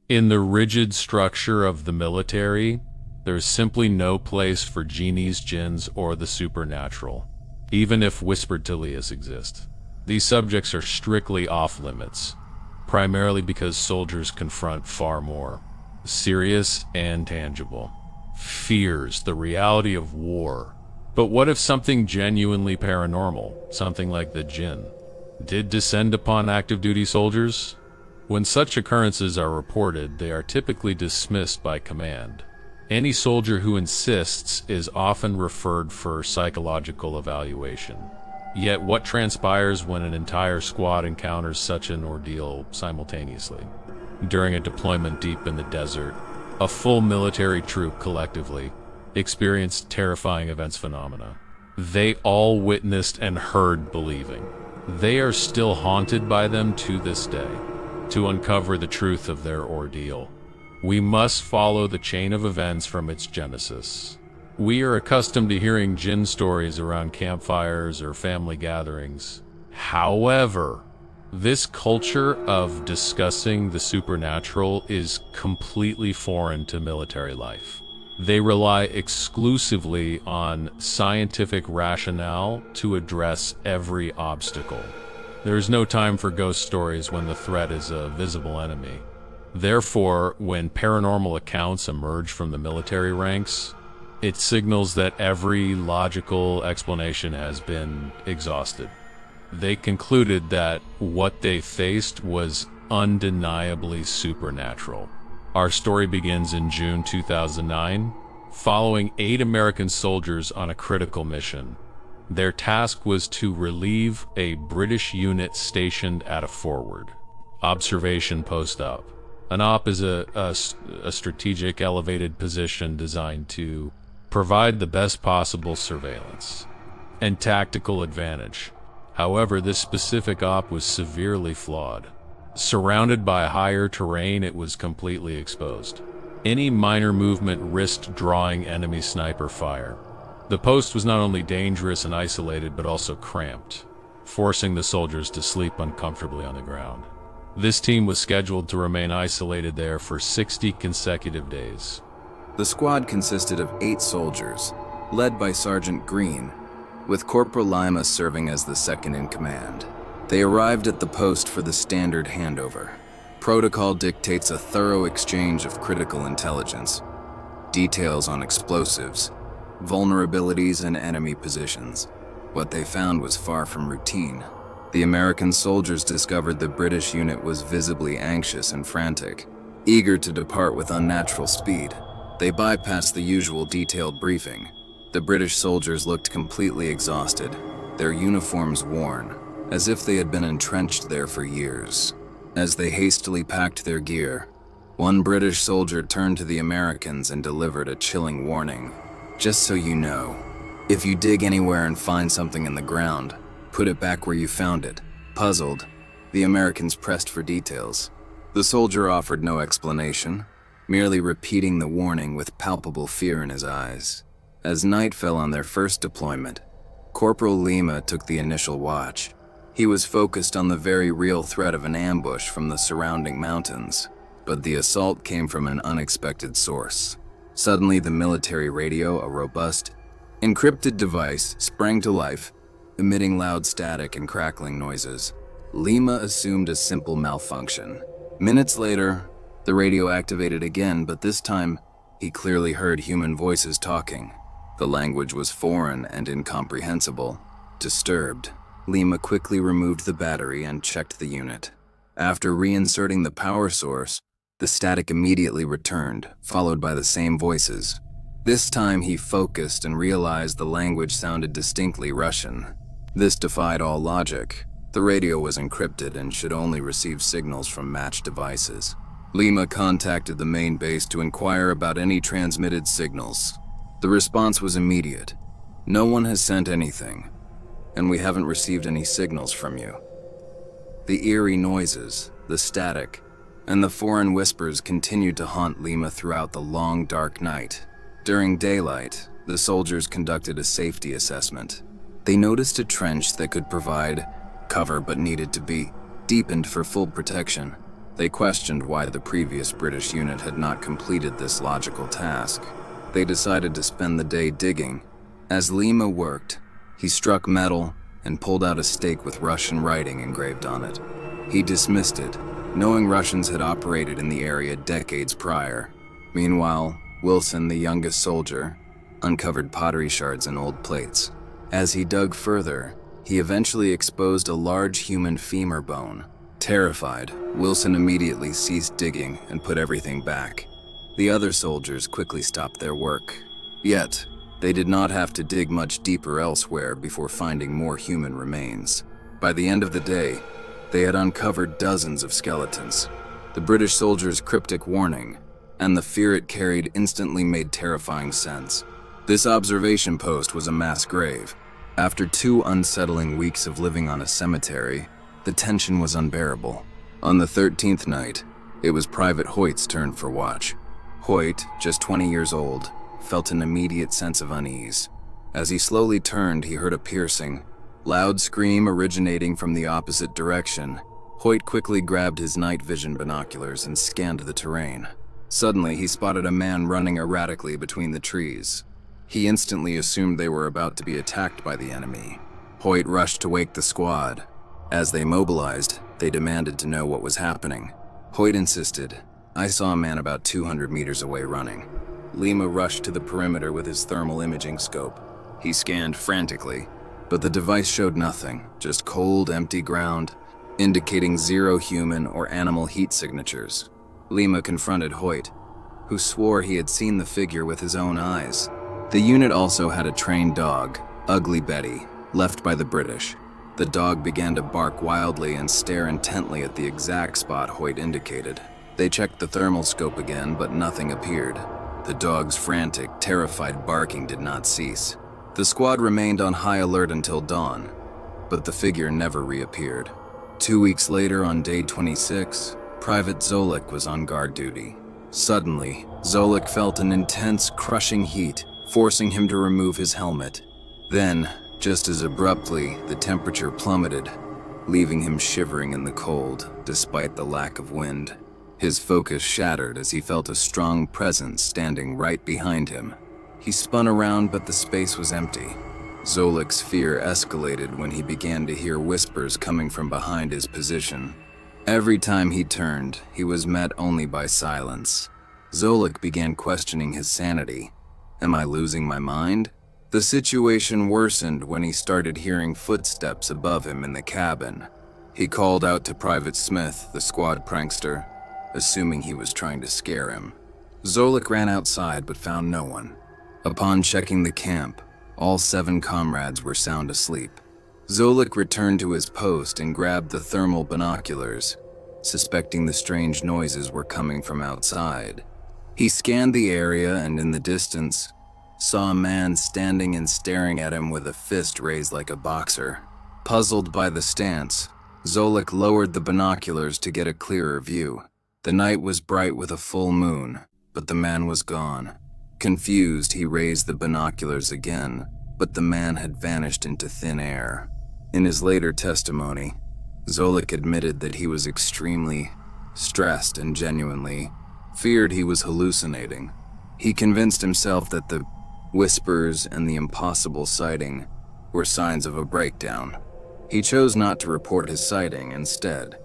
In the rigid structure of the military, there's simply no place for genies, jinns, or the supernatural, even if whispered talias exist. These subjects are strictly off-limits, primarily because soldiers confront far more serious and tangible fears, the reality of war. But what if something genuinely paranormal, something like the Jinn, did descend upon active duty soldiers? When such occurrences are reported, they are typically dismissed by command. Any soldier who insists is often referred for psychological evaluation. Yet what transpires when an entire squad encounters such an ordeal simultaneously? During a deployment deep in the desert, a full military troop collectively experienced terrifying events phenomena. They all witnessed and heard believing. They are still haunted by them to this day. To uncover the truth of their ordeal, we must follow the chain of events from its genesis. We are accustomed to hearing Jinn stories around campfires or family gatherings. However, this culture of discussing the supernatural is completely foreign to military life. They rely exclusively on scientific rationale to address every obstacle. There is no time for ghost stories when the threat is a visible enemy. Therefore, when paranormal accounts emerge from the military ranks, it signals that every logical explanation has been exhausted. They concluded that what they faced was undeniably supernatural. Our story begins in June 2009, following 8 American soldiers on a critical mission. Their task was to relieve a British unit stationed at a forward observation post up. An op is a strategic elevated position designed to provide the best possible surveillance and tactical advantage. However, this specific op was severely flawed. Surrounded by higher terrain, it was completely exposed. Any minor movement risked drawing enemy sniper fire. The post was not only dangerous and isolated, but also cramped, forcing the soldiers to sleep uncomfortably on the ground. This team was scheduled to remain isolated there for 60 consecutive days. The squad consisted of 8 soldiers, led by Sergeant Green, with Corporal Lima serving as the second in command. They arrived at the post for the standard handover. Protocol dictates a thorough exchange of critical intelligence, details on explosives, vulnerabilities, and enemy positions. What they found was far from routine. The American soldiers discovered the British unit was visibly anxious and frantic, eager to depart with unnatural speed. They bypassed the usual detailed briefing. The British soldiers looked completely exhausted, their uniforms worn, as if they had been entrenched there for years. As they hastily packed their gear, one British soldier turned to the Americans and delivered a chilling warning. "Just so you know, if you dig anywhere and find something in the ground, put it back where you found it." Puzzled, the Americans pressed for details. The soldier offered no explanation, merely repeating the warning with palpable fear in his eyes. As night fell on their first deployment, Corporal Lima took the initial watch. He was focused on the very real threat of an ambush from the surrounding mountains, but the assault came from an unexpected source. Suddenly, the military radio, a robust, encrypted device, sprang to life, emitting loud static and crackling noises. Lima assumed a simple malfunction. Minutes later, the radio activated again, but this time, he clearly heard human voices talking. The language was foreign and incomprehensible. Disturbed, Lima quickly removed the battery and checked the unit. After reinserting the power source, the static immediately returned, followed by the same voices. This time he focused and realized the language sounded distinctly Russian. This defied all logic. The radio was encrypted and should only receive signals from matched devices. Lima contacted the main base to inquire about any transmitted signals. The response was immediate. "No one has sent anything, and we haven't received any signals from you." The eerie noises, the static, and the foreign whispers continued to haunt Lima throughout the long, dark night. During daylight, the soldiers conducted a safety assessment. They noticed a trench that could provide cover but needed to be deepened for full protection. They questioned why the previous British unit had not completed this logical task. They decided to spend the day digging. As Lima worked, he struck metal and pulled out a stake with Russian writing engraved on it. He dismissed it, knowing Russians had operated in the area decades prior. Meanwhile, Wilson, the youngest soldier, uncovered pottery shards and old plates. As he dug further, he eventually exposed a large human femur bone. Terrified, Wilson immediately ceased digging and put everything back. The other soldiers quickly stopped their work. Yet, they did not have to dig much deeper elsewhere before finding more human remains. By the end of the day, they had uncovered dozens of skeletons. The British soldiers' cryptic warning and the fear it carried instantly made terrifying sense. This observation post was a mass grave. After 2 unsettling weeks of living on a cemetery, the tension was unbearable. On the 13th night, it was Private Hoyt's turn for watch. Hoyt, just 20 years old, felt an immediate sense of unease. As he slowly turned, he heard a piercing, loud scream originating from the opposite direction. Hoyt quickly grabbed his night vision binoculars and scanned the terrain. Suddenly, he spotted a man running erratically between the trees. He instantly assumed they were about to be attacked by the enemy. Hoyt rushed to wake the squad. As they mobilized, they demanded to know what was happening. Hoyt insisted, "I saw a man about 200 meters away running." Lima rushed to the perimeter with his thermal imaging scope. He scanned frantically, but the device showed nothing, just cold, empty ground, indicating 0 human or animal heat signatures. Lima confronted Hoyt, who swore he had seen the figure with his own eyes. The unit also had a trained dog, Ugly Betty, left by the British. The dog began to bark wildly and stare intently at the exact spot Hoyt indicated. They checked the thermal scope again, but nothing appeared. The dog's frantic, terrified barking did not cease. The squad remained on high alert until dawn, but the figure never reappeared. 2 weeks later, on day 26, Private Zolik was on guard duty. Suddenly, Zolik felt an intense, crushing heat, forcing him to remove his helmet. Then, just as abruptly, the temperature plummeted, leaving him shivering in the cold, despite the lack of wind. His focus shattered as he felt a strong presence standing right behind him. He spun around, but the space was empty. Zolik's fear escalated when he began to hear whispers coming from behind his position. Every time he turned, he was met only by silence. Zolik began questioning his sanity. Am I losing my mind? The situation worsened when he started hearing footsteps above him in the cabin. He called out to Private Smith, the squad prankster, assuming he was trying to scare him. Zolik ran outside but found no one. Upon checking the camp, all 7 comrades were sound asleep. Zolik returned to his post and grabbed the thermal binoculars, suspecting the strange noises were coming from outside. He scanned the area and in the distance, saw a man standing and staring at him with a fist raised like a boxer. Puzzled by the stance, Zolik lowered the binoculars to get a clearer view. The night was bright with a full moon, but the man was gone. Confused, he raised the binoculars again, but the man had vanished into thin air. In his later testimony, Zolik admitted that he was extremely stressed and genuinely feared he was hallucinating. He convinced himself that the whispers and the impossible sighting were signs of a breakdown. He chose not to report his sighting. Instead,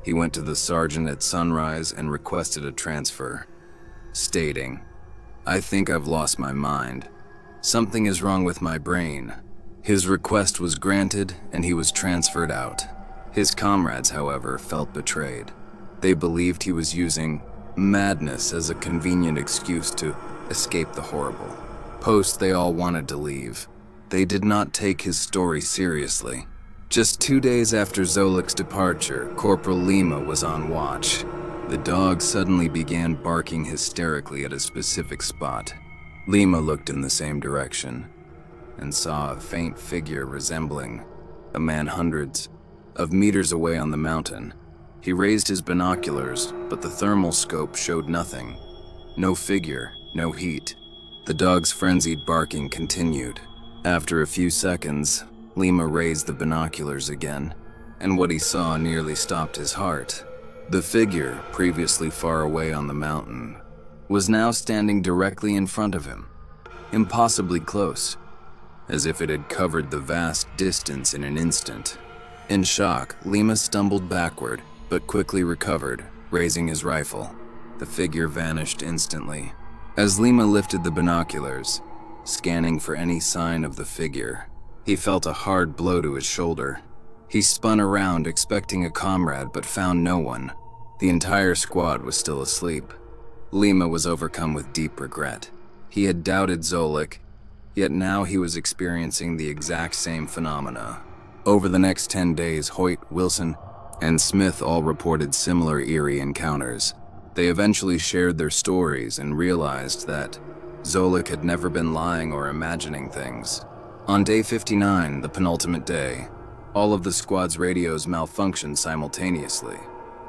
he went to the sergeant at sunrise and requested a transfer, stating, "I think I've lost my mind. Something is wrong with my brain." His request was granted and he was transferred out. His comrades, however, felt betrayed. They believed he was using madness as a convenient excuse to escape the horrible. Post, they all wanted to leave. They did not take his story seriously. Just 2 days after Zolik's departure, Corporal Lima was on watch. The dog suddenly began barking hysterically at a specific spot. Lima looked in the same direction and saw a faint figure resembling a man hundreds of meters away on the mountain. He raised his binoculars, but the thermal scope showed nothing. No figure, no heat. The dog's frenzied barking continued. After a few seconds, Lima raised the binoculars again, and what he saw nearly stopped his heart. The figure, previously far away on the mountain, was now standing directly in front of him, impossibly close, as if it had covered the vast distance in an instant. In shock, Lima stumbled backward, but quickly recovered, raising his rifle. The figure vanished instantly. As Lima lifted the binoculars, scanning for any sign of the figure, he felt a hard blow to his shoulder. He spun around, expecting a comrade, but found no one. The entire squad was still asleep. Lima was overcome with deep regret. He had doubted Zolik, yet now he was experiencing the exact same phenomena. Over the next 10 days, Hoyt, Wilson, and Smith all reported similar eerie encounters. They eventually shared their stories and realized that Zolik had never been lying or imagining things. On day 59, the penultimate day, all of the squad's radios malfunctioned simultaneously.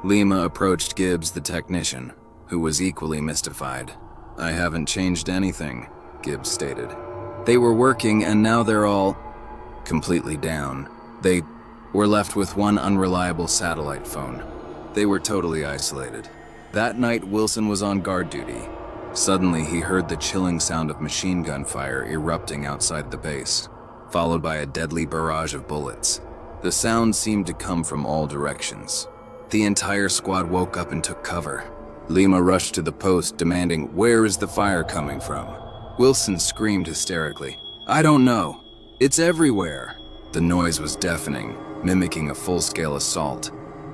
Lima approached Gibbs, the technician, who was equally mystified. "I haven't changed anything," Gibbs stated. "They were working and now they're all completely down. They were left with one unreliable satellite phone. They were totally isolated." That night, Wilson was on guard duty. Suddenly, he heard the chilling sound of machine gun fire erupting outside the base, followed by a deadly barrage of bullets. The sound seemed to come from all directions. The entire squad woke up and took cover. Lima rushed to the post, demanding, "Where is the fire coming from?" Wilson screamed hysterically, "I don't know. It's everywhere." The noise was deafening, mimicking a full-scale assault.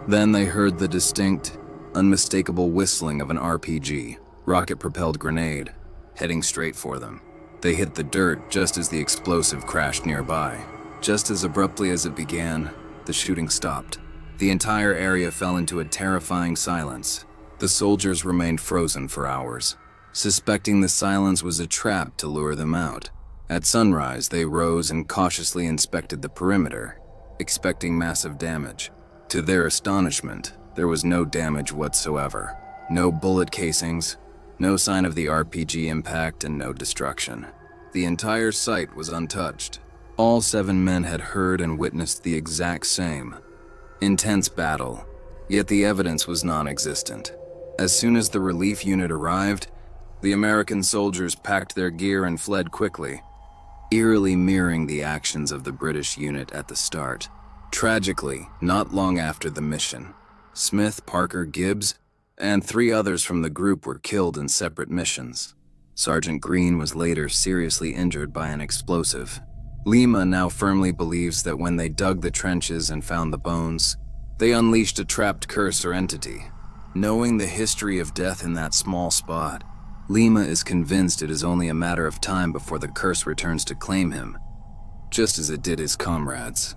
Then they heard the distinct, unmistakable whistling of an RPG, rocket-propelled grenade, heading straight for them. They hit the dirt just as the explosive crashed nearby. Just as abruptly as it began, the shooting stopped. The entire area fell into a terrifying silence. The soldiers remained frozen for hours, suspecting the silence was a trap to lure them out. At sunrise, they rose and cautiously inspected the perimeter, expecting massive damage. To their astonishment, there was no damage whatsoever. No bullet casings, no sign of the RPG impact, and no destruction. The entire site was untouched. All 7 men had heard and witnessed the exact same intense battle, yet the evidence was non-existent. As soon as the relief unit arrived, the American soldiers packed their gear and fled quickly, eerily mirroring the actions of the British unit at the start. Tragically, not long after the mission, Smith, Parker, Gibbs, and 3 others from the group were killed in separate missions. Sergeant Green was later seriously injured by an explosive. Lima now firmly believes that when they dug the trenches and found the bones, they unleashed a trapped curse or entity. Knowing the history of death in that small spot, Lima is convinced it is only a matter of time before the curse returns to claim him, just as it did his comrades.